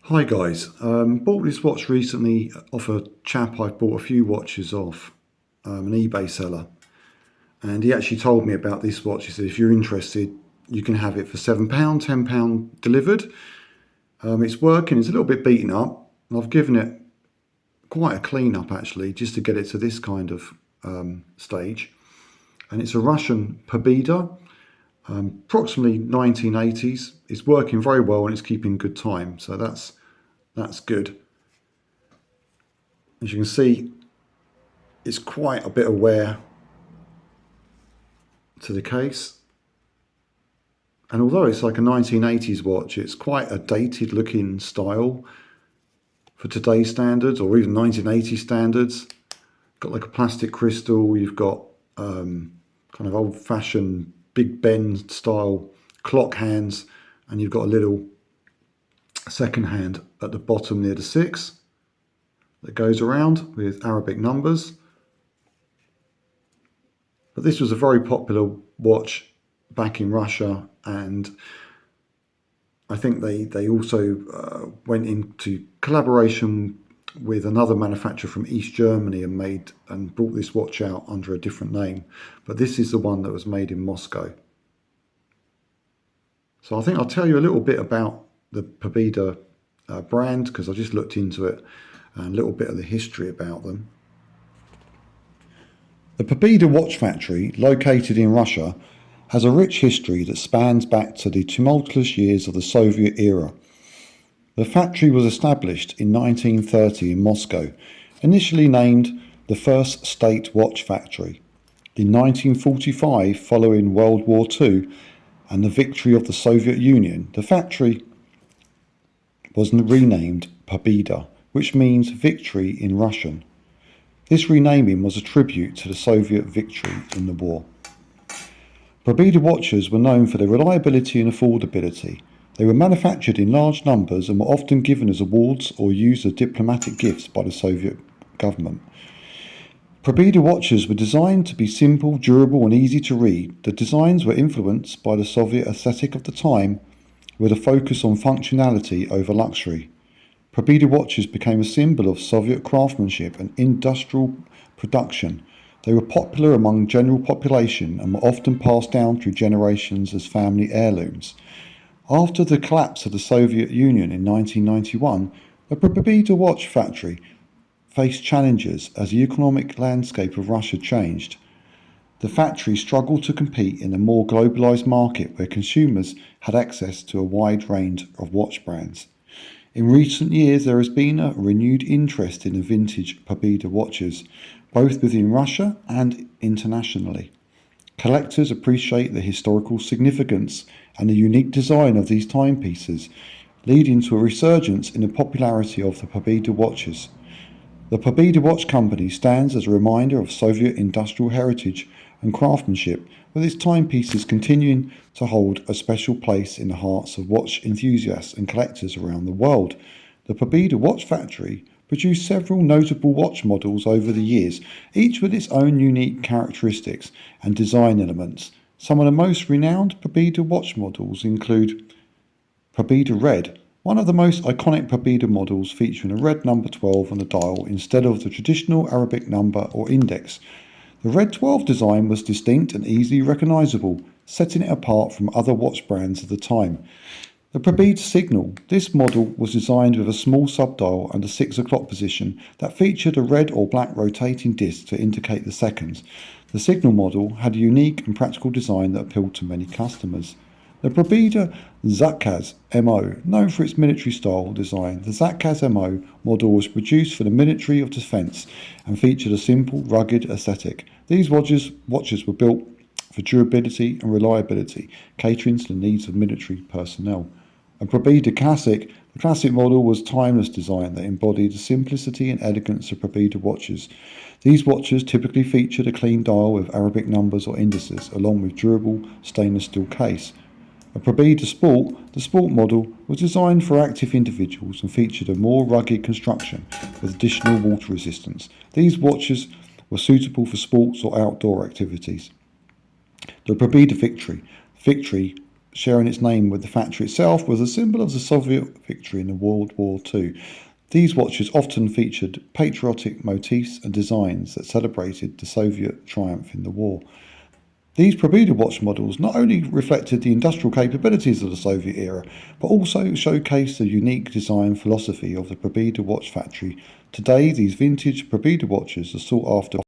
Hi guys, bought this watch recently off a chap I've bought a few watches off, an eBay seller, and he actually told me about this watch. He said if you're interested you can have it for £7, £10 delivered. It's working, it's a little bit beaten up, and I've given it quite a clean up actually just to get it to this kind of stage. And it's a Russian Pobeda, approximately 1980s. It's working very well and it's keeping good time, so that's good. As you can see, it's quite a bit of wear to the case, and although it's like a 1980s watch, it's quite a dated looking style for today's standards or even 1980 standards. Got like a plastic crystal, you've got kind of old-fashioned Big Ben style clock hands, and you've got a little second hand at the bottom near the 6 that goes around with Arabic numbers. But this was a very popular watch back in Russia, and I think they also went into collaboration with another manufacturer from East Germany and brought this watch out under a different name. But this is the one that was made in Moscow. So I think I'll tell you a little bit about the Pobeda brand, because I just looked into it, and a little bit of the history about them. The Pobeda watch factory, located in Russia, has a rich history that spans back to the tumultuous years of the Soviet era. The factory was established in 1930 in Moscow, initially named the First State Watch Factory. In 1945, following World War II and the victory of the Soviet Union, the factory was renamed Pobeda, which means victory in Russian. This renaming was a tribute to the Soviet victory in the war. Pobeda watches were known for their reliability and affordability. They were manufactured in large numbers and were often given as awards or used as diplomatic gifts by the Soviet government. Pobeda watches were designed to be simple, durable and easy to read. The designs were influenced by the Soviet aesthetic of the time, with a focus on functionality over luxury. Pobeda watches became a symbol of Soviet craftsmanship and industrial production. They were popular among general population and were often passed down through generations as family heirlooms. After the collapse of the Soviet Union in 1991, the Pobeda watch factory faced challenges as the economic landscape of Russia changed. The factory struggled to compete in a more globalised market where consumers had access to a wide range of watch brands. In recent years, there has been a renewed interest in the vintage Pobeda watches, both within Russia and internationally. Collectors appreciate the historical significance and the unique design of these timepieces, leading to a resurgence in the popularity of the Pobeda watches. The Pobeda Watch Company stands as a reminder of Soviet industrial heritage and craftsmanship, with its timepieces continuing to hold a special place in the hearts of watch enthusiasts and collectors around the world. The Pobeda Watch Factory produced several notable watch models over the years, each with its own unique characteristics and design elements. Some of the most renowned Pobeda watch models include Pobeda Red, one of the most iconic Pobeda models featuring a red number 12 on the dial instead of the traditional Arabic number or index. The Red 12 design was distinct and easily recognisable, setting it apart from other watch brands of the time. The Pobeda Signal. This model was designed with a small subdial and a 6 o'clock position that featured a red or black rotating disc to indicate the seconds. The Signal model had a unique and practical design that appealed to many customers. The Pobeda Zakaz MO, known for its military-style design, the Zakaz MO model was produced for the military of defence and featured a simple, rugged aesthetic. These watches were built for durability and reliability, catering to the needs of military personnel. A Pobeda Classic, the classic model was timeless design that embodied the simplicity and elegance of Pobeda watches. These watches typically featured a clean dial with Arabic numbers or indices, along with durable stainless steel case. A Pobeda Sport, the Sport model, was designed for active individuals and featured a more rugged construction with additional water resistance. These watches were suitable for sports or outdoor activities. The Pobeda Victory sharing its name with the factory itself, was a symbol of the Soviet victory in World War II. These watches often featured patriotic motifs and designs that celebrated the Soviet triumph in the war. These Pobeda watch models not only reflected the industrial capabilities of the Soviet era, but also showcased the unique design philosophy of the Pobeda watch factory. Today, these vintage Pobeda watches are sought after